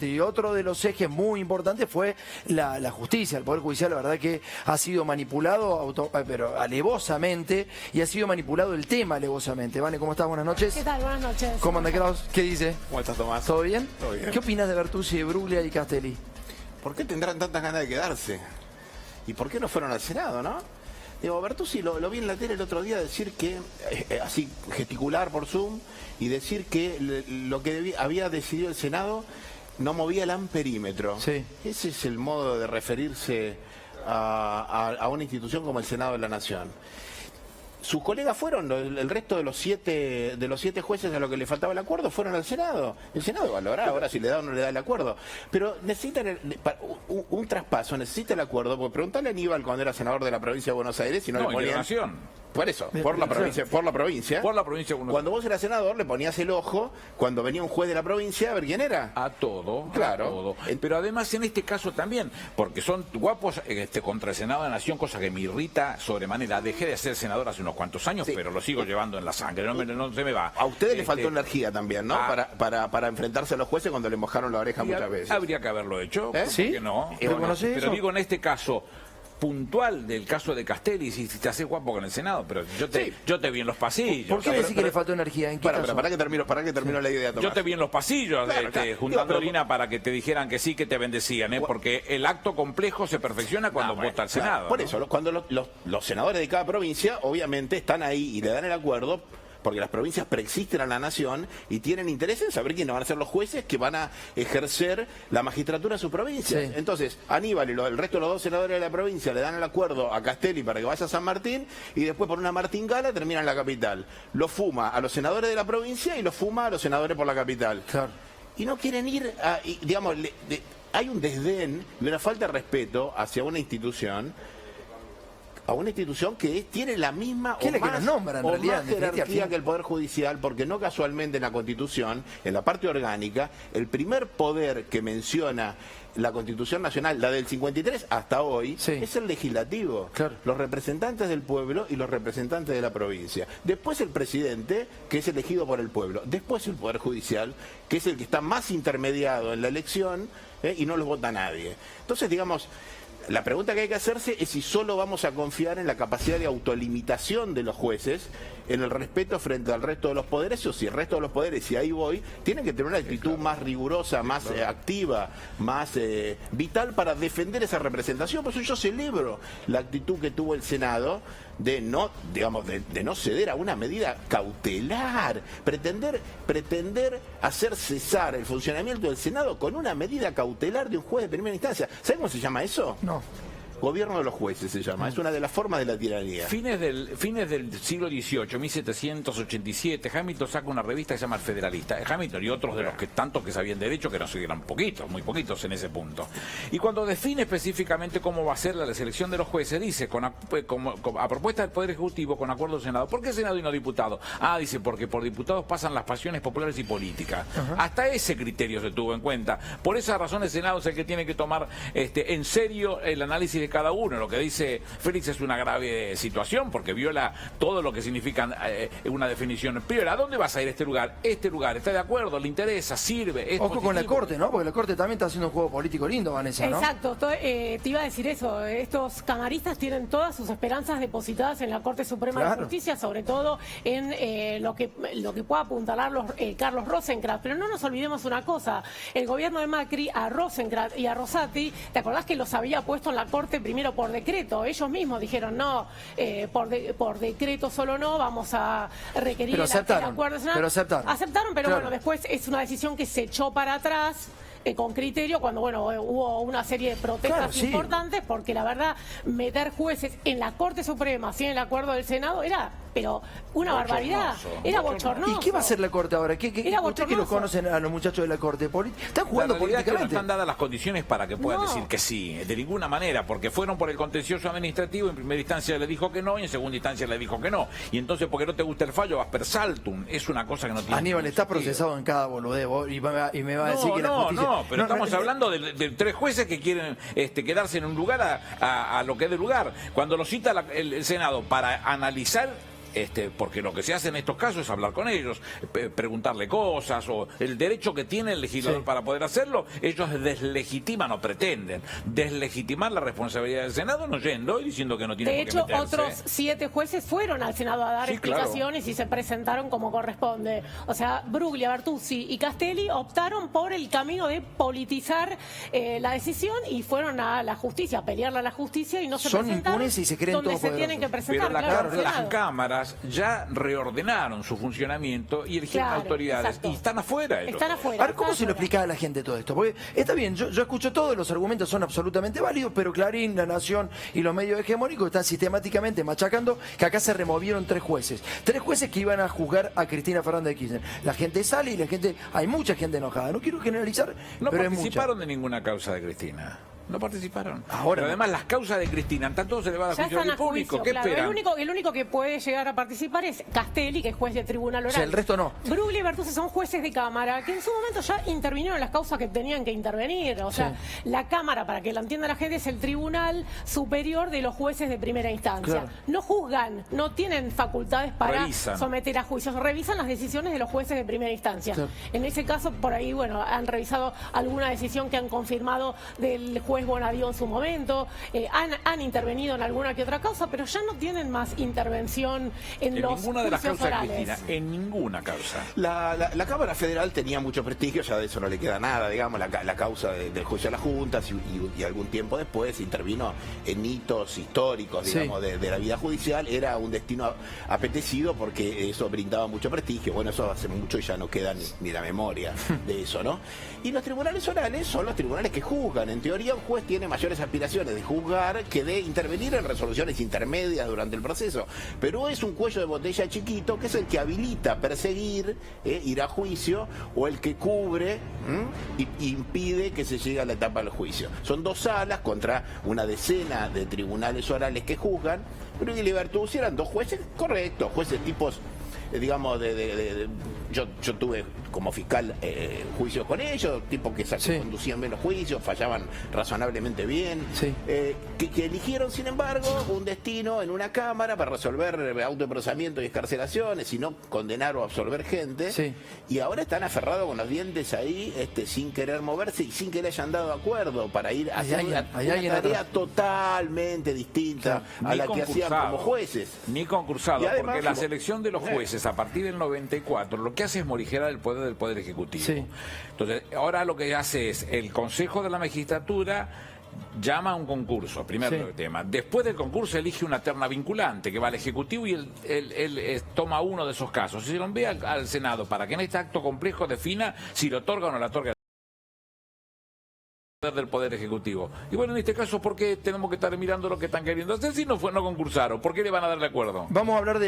Y otro de los ejes muy importantes fue la justicia. El Poder Judicial, la verdad que ha sido manipulado pero alevosamente, y ha sido manipulado el tema alevosamente. Vane, ¿cómo estás? Buenas noches. ¿Qué tal? Buenas noches. ¿Cómo anda, Klaus? ¿Qué dice? ¿Cómo estás, Tomás? ¿Todo bien? Todo bien. ¿Qué opinas de Bertuzzi, de Bruglia y Castelli? ¿Por qué tendrán tantas ganas de quedarse? ¿Y por qué no fueron al Senado, no? Digo, Bertuzzi lo vi en la tele el otro día decir que, así gesticular por Zoom, y decir que lo que había decidido el Senado no movía el amperímetro. Sí. Ese es el modo de referirse a una institución como el Senado de la Nación. Sus colegas fueron, el resto de los siete jueces a los que le faltaba el acuerdo fueron al Senado. El Senado valorará ahora si le da o no le da el acuerdo. Pero necesitan un traspaso, necesita el acuerdo, porque preguntale a Aníbal cuando era senador de la provincia de Buenos Aires si no le ponían... Nación. Por eso, por la provincia. Por la provincia de Buenos Cuando vos eras senador le ponías el ojo cuando venía un juez de la provincia a ver quién era. A todo, claro. A todo. Pero además en este caso también, porque son guapos contra el Senado de la Nación, cosa que me irrita sobremanera. Dejé de ser senador hace unos cuantos años, sí, pero lo sigo llevando en la sangre, no se me va. A ustedes le faltó energía también, ¿no? Para enfrentarse a los jueces cuando le mojaron la oreja muchas veces. Habría que haberlo hecho, ¿Sí? ¿por qué no? Pero digo, en este caso puntual del caso de Castelli, si te haces guapo con el Senado, pero yo te vi en los pasillos. ¿Por qué decís que le faltó energía? ¿En qué caso? Para que termino la idea, Tomás. Yo te vi en los pasillos, claro. juntando orina para que te dijeran que sí, que te bendecían, porque el acto complejo se perfecciona cuando vota el Senado. Por eso, cuando los senadores de cada provincia, obviamente, están ahí y le dan el acuerdo, porque las provincias preexisten a la nación y tienen interés en saber quiénes van a ser los jueces que van a ejercer la magistratura de sus provincias. Sí. Entonces, Aníbal y el resto de los dos senadores de la provincia le dan el acuerdo a Castelli para que vaya a San Martín, y después por una martingala termina en la capital. Lo fuma a los senadores de la provincia y lo fuma a los senadores por la capital. Claro. Y no quieren ir a... digamos, hay un desdén y una falta de respeto hacia una institución que tiene la misma o más jerarquía que el Poder Judicial, porque no casualmente en la Constitución, en la parte orgánica, el primer poder que menciona la Constitución Nacional, la del 53 hasta hoy, sí, es el legislativo, claro, los representantes del pueblo y los representantes de la provincia. Después el presidente, que es elegido por el pueblo. Después el Poder Judicial, que es el que está más intermediado en la elección, y no los vota nadie. Entonces, digamos, la pregunta que hay que hacerse es si solo vamos a confiar en la capacidad de autolimitación de los jueces, en el respeto frente al resto de los poderes, o si el resto de los poderes, y ahí voy, tienen que tener una actitud más rigurosa, más activa, más vital para defender esa representación. Por eso yo celebro la actitud que tuvo el Senado de no, digamos, de no ceder a una medida cautelar, pretender hacer cesar el funcionamiento del Senado con una medida cautelar de un juez de primera instancia. ¿Saben cómo se llama eso? No. Gobierno de los jueces se llama, es una de las formas de la tiranía. Fines del siglo XVIII, 1787, Hamilton saca una revista que se llama El Federalista. Hamilton y otros de los tantos que sabían derecho, que no sé, eran poquitos, muy poquitos en ese punto. Y cuando define específicamente cómo va a ser la selección de los jueces, dice, a propuesta del Poder Ejecutivo, con acuerdo del Senado. ¿Por qué Senado y no diputado? Dice, porque por diputados pasan las pasiones populares y políticas. Hasta ese criterio se tuvo en cuenta. Por esa razón el Senado es el que tiene que tomar en serio el análisis de cada uno. Lo que dice Félix es una grave situación, porque viola todo lo que significa una definición. Primero, ¿a dónde vas a ir este lugar? Este lugar, ¿está de acuerdo? ¿Le interesa? ¿Sirve? ¿Es Ojo positivo? con la Corte, ¿no? Porque la Corte también está haciendo un juego político lindo, Vanessa, ¿no? Exacto, te iba a decir eso. Estos camaristas tienen todas sus esperanzas depositadas en la Corte Suprema de Justicia, sobre todo en lo que pueda apuntalar Carlos Rosenkrantz. Pero no nos olvidemos una cosa, el gobierno de Macri a Rosenkrantz y a Rosati, ¿te acordás que los había puesto en la Corte primero por decreto? Ellos mismos dijeron no, por decreto solo no, vamos a requerir pero aceptaron, el acuerdo nacional. pero aceptaron, pero claro, bueno, después es una decisión que se echó para atrás con criterio cuando hubo una serie de protestas importantes, porque la verdad meter jueces en la Corte Suprema sin el acuerdo del Senado era una barbaridad, era bochornoso. ¿Y qué va a hacer la Corte ahora? ¿Ustedes que los conocen a los muchachos de la Corte? ¿Están jugando políticamente? No están dadas las condiciones para que puedan decir que sí, de ninguna manera, porque fueron por el contencioso administrativo, en primera instancia le dijo que no y en segunda instancia le dijo que no. Y entonces, porque no te gusta el fallo, vas per saltum. Es una cosa que no tiene. Aníbal está procesado en cada boludez y me va a decir que la justicia... No, pero estamos hablando de tres jueces que quieren quedarse en un lugar a lo que es del lugar. Cuando lo cita el Senado para analizar porque lo que se hace en estos casos es hablar con ellos, preguntarle cosas, o el derecho que tiene el legislador para poder hacerlo, ellos deslegitiman o pretenden deslegitimar la responsabilidad del Senado no yendo y diciendo que no tiene por qué meterse. De hecho, otros 7 jueces fueron al Senado a dar explicaciones y se presentaron como corresponde. O sea, Bruglia, Bertuzzi y Castelli optaron por el camino de politizar la decisión y fueron a la justicia, a pelearla a la justicia y no se presentaron. Son impunes y se creen donde todos se tienen que presentar. Pero las cámaras ya reordenaron su funcionamiento y eligieron autoridades y están afuera. Están afuera. Ahora, ¿cómo se lo explica a la gente todo esto? Porque está bien, yo escucho todos los argumentos, son absolutamente válidos, pero Clarín, La Nación y los medios hegemónicos están sistemáticamente machacando que acá se removieron 3 jueces. 3 jueces que iban a juzgar a Cristina Fernández de Kirchner. La gente sale y la gente, hay mucha gente enojada. No quiero generalizar, no pero es mucha. No participaron de ninguna causa de Cristina. No participaron. Ahora, pero además las causas de Cristina, tanto se le va a dar juicio al público. ¿Qué esperan? El único que puede llegar a participar es Castelli, que es juez de tribunal oral. O sea, el resto no. Bruglia y Bertuzzi son jueces de Cámara, que en su momento ya intervinieron en las causas que tenían que intervenir. O sea, la Cámara, para que la entienda la gente, es el tribunal superior de los jueces de primera instancia. Claro. No juzgan, no tienen facultades para someter a juicios. Revisan las decisiones de los jueces de primera instancia. Claro. En ese caso, por ahí, bueno, han revisado alguna decisión que han confirmado del juez Bonadío en su momento. Han intervenido en alguna que otra causa, pero ya no tienen más intervención en los ninguna de las causas orales. de Cristina, en ninguna causa. La Cámara Federal tenía mucho prestigio, ya de eso no le queda nada, digamos, la causa del juicio a las juntas y algún tiempo después intervino en hitos históricos, digamos, de la vida judicial. Era un destino apetecido porque eso brindaba mucho prestigio. Bueno, eso hace mucho y ya no queda ni la memoria de eso, ¿no? Y los tribunales orales son los tribunales que juzgan. En teoría, un juez tiene mayores aspiraciones de juzgar que de intervenir en resoluciones intermedias durante el proceso. Pero es un cuello de botella chiquito que es el que habilita perseguir, ir a juicio, o el que cubre y impide que se llegue a la etapa del juicio. Son 2 salas contra una decena de tribunales orales que juzgan. Bruglia y Bertuzzi eran 2 jueces correctos, jueces tipos, digamos, yo tuve como fiscal juicios con ellos, tipos que conducían bien los juicios, fallaban razonablemente bien, que eligieron, sin embargo, un destino en una cámara para resolver autoprocesamiento y excarcelaciones y no condenar o absolver gente, y ahora están aferrados con los dientes ahí, sin querer moverse y sin que le hayan dado acuerdo para ir a hacer una tarea totalmente distinta a la que hacían como jueces. Ni concursado, porque la selección de los jueces a partir del 94 lo que hace es morigerar el poder del Poder Ejecutivo. Entonces, ahora lo que hace es el Consejo de la Magistratura llama a un concurso, primer tema. Después del concurso elige una terna vinculante que va al Ejecutivo y él toma uno de esos casos. Y se lo envía al Senado para que en este acto complejo defina si lo otorga o no lo otorga del Poder Ejecutivo. Y bueno, en este caso, ¿por qué tenemos que estar mirando lo que están queriendo hacer si no concursaron? ¿Por qué le van a dar de acuerdo? Vamos a hablar de